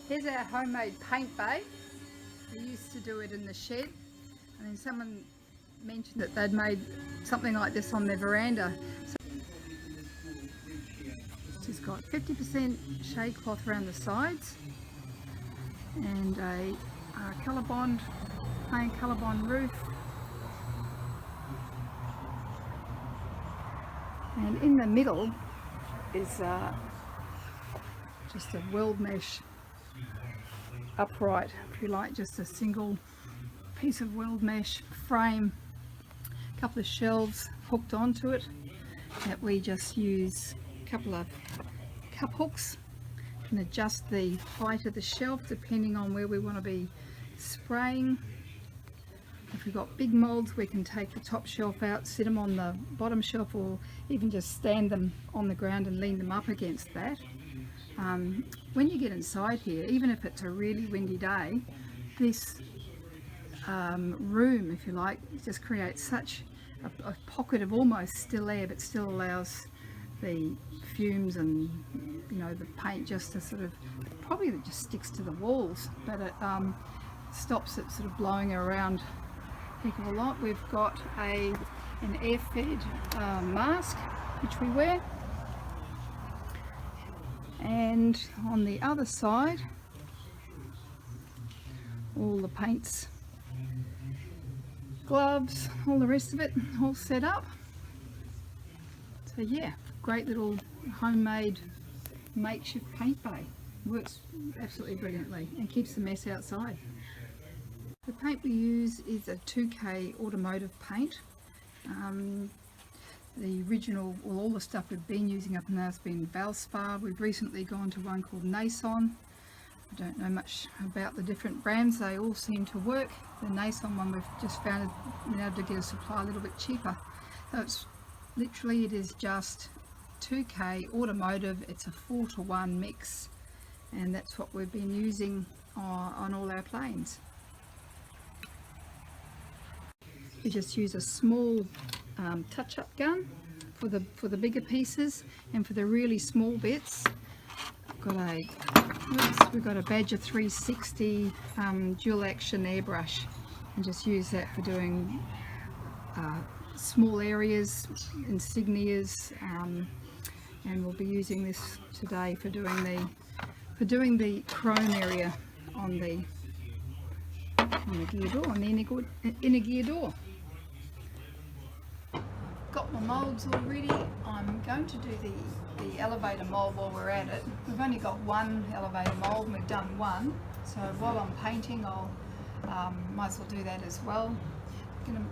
Here's our homemade paint bay. We used to do it in the shed, and then someone mentioned that they'd made something like this on their veranda. So it's got 50% shade cloth around the sides and a Colorbond, plain Colorbond roof. And in the middle is just a weld mesh upright, if you like, just a single piece of weld mesh frame, a couple of shelves hooked onto it that we just use a couple of cup hooks and adjust the height of the shelf depending on where we want to be spraying. If we've got big molds, we can take the top shelf out, sit them on the bottom shelf, or even just stand them on the ground and lean them up against that. When you get inside here, even if it's a really windy day, this room, if you like, just creates such a pocket of almost still air, but still allows the fumes and, you know, the paint just to sort of, probably it just sticks to the walls, but it stops it sort of blowing around a heck of a lot. We've got an air-fed mask which we wear, and on the other side all the paints, gloves, all the rest of it all set up. So yeah, great little homemade makeshift paint bay. Works absolutely brilliantly and keeps the mess outside. The paint we use is a 2K automotive paint. The original, well, all the stuff we've been using up now has been Valspar. We've recently gone to one called Nason. I don't know much about the different brands, they all seem to work. The Nason one we've just found been able to get a supply a little bit cheaper. So it's literally, it is just 2K automotive, it's a 4:1 mix, and that's what we've been using on all our planes. We just use a small touch-up gun for the bigger pieces, and for the really small bits we've got a Badger 360 dual action airbrush, and just use that for doing small areas, insignias, and we'll be using this today for doing the chrome area on the gear door, on the inner gear door. Got my molds all ready. I'm going to do the elevator mold while we're at it. We've only got one elevator mold and we've done one, so while I'm painting I'll might as well do that as well. I'm going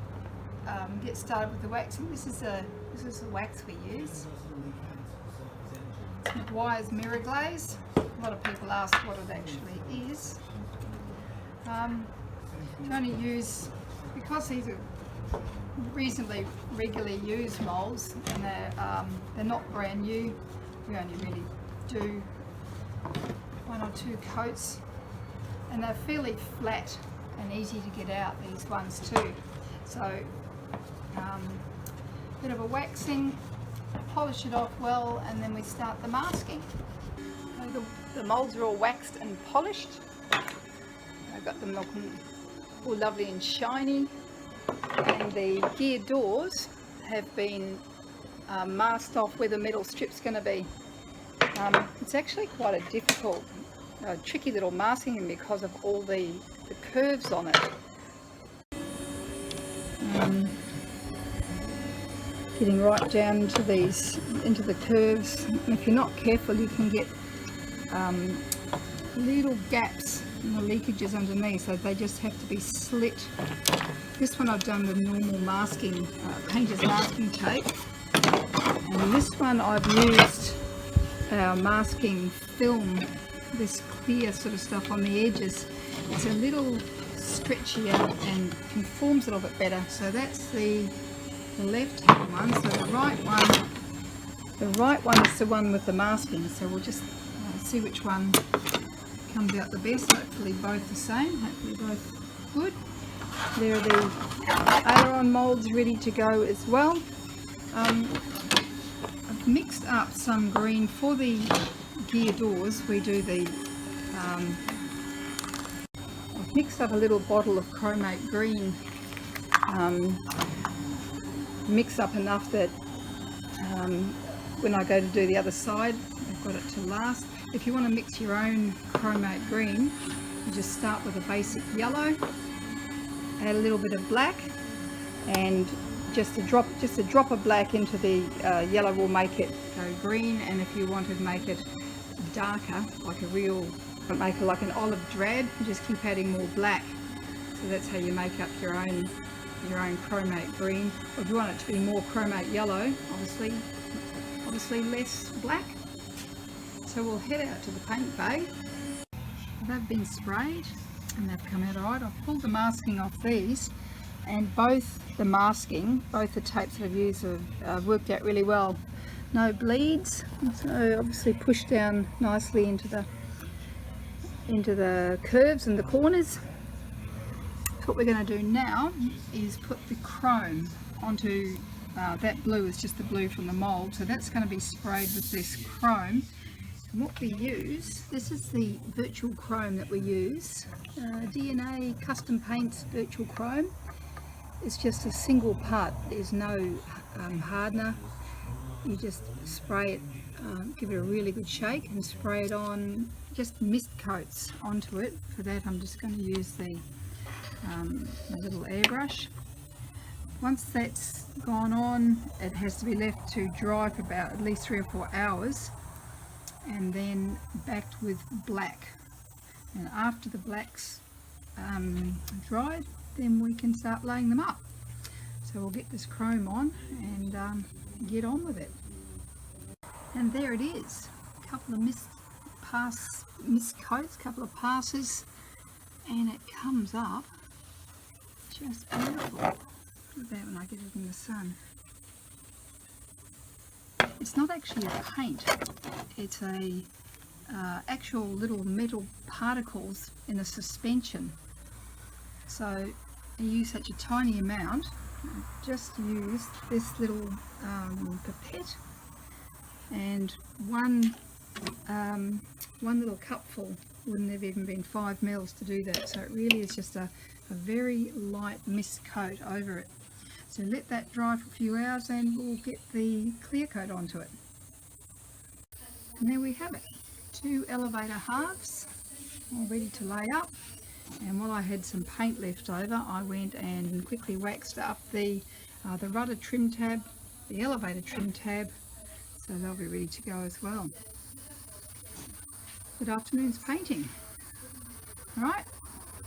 to get started with the waxing. This is the wax we use. It's Meguiar's Mirror Glaze. A lot of people ask what it actually is. You only use, because these are reasonably regularly used molds and they're not brand new, we only really do 1 or 2 coats, and they're fairly flat and easy to get out, these ones too. So bit of a waxing, polish it off well, and then we start the masking. So the molds are all waxed and polished. I've got them looking all lovely and shiny, and the gear doors have been masked off where the metal strip's going to be. It's actually quite a difficult, tricky little masking because of all the curves on it. Getting right down into the curves, and if you're not careful you can get little gaps in the leakages underneath, so they just have to be slit. This one I've done with normal masking, painter's masking tape, and this one I've used our masking film, this clear sort of stuff on the edges. It's a little stretchier and conforms a little bit better. So that's the left-hand one. So the right one is the one with the masking. So we'll just see which one comes out the best. Hopefully both the same, hopefully both good. There are the aileron molds ready to go as well. I've mixed up some green for the gear doors. We do the I've mixed up a little bottle of Chromate Green, mix up enough that when I go to do the other side, I've got it to last. If you want to mix your own Chromate Green, you just start with a basic yellow, add a little bit of black, and just a drop of black into the yellow will make it go green. And if you want to make it darker, like make it like an olive drab, you just keep adding more black. So that's how you make up your own Chromate Green. Or if you want it to be more Chromate Yellow, obviously less black. So we'll head out to the paint bay. They've been sprayed and they've come out alright. I've pulled the masking off these, and both the tapes that I've used have worked out really well. No bleeds, so obviously pushed down nicely into the curves and the corners. So what we're going to do now is put the chrome onto that blue. Is just the blue from the mould, so that's going to be sprayed with this chrome. And what we use, this is the virtual chrome that we use, DNA Custom Paints virtual chrome. It's just a single part, there's no hardener. You just spray it, give it a really good shake and spray it on, just mist coats onto it. For that I'm just going to use the a little airbrush. Once that's gone on, it has to be left to dry for about at least 3 or 4 hours, and then backed with black. And after the black's dried, then we can start laying them up. So we'll get this chrome on and get on with it. And there it is, a couple of mist coats, couple of passes, and it comes up just beautiful. Look at that when I get it in the sun. It's not actually a paint, it's a actual little metal particles in a suspension. So I use such a tiny amount. I just used this little pipette and one little cupful wouldn't have even been 5 mils to do that. So it really is just a very light mist coat over it. So let that dry for a few hours and we'll get the clear coat onto it. And there we have it, 2 elevator halves all ready to lay up. And while I had some paint left over, I went and quickly waxed up the rudder trim tab, the elevator trim tab, so they'll be ready to go as well. Good afternoon's painting. Alright,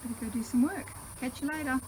better go do some work. Catch you later.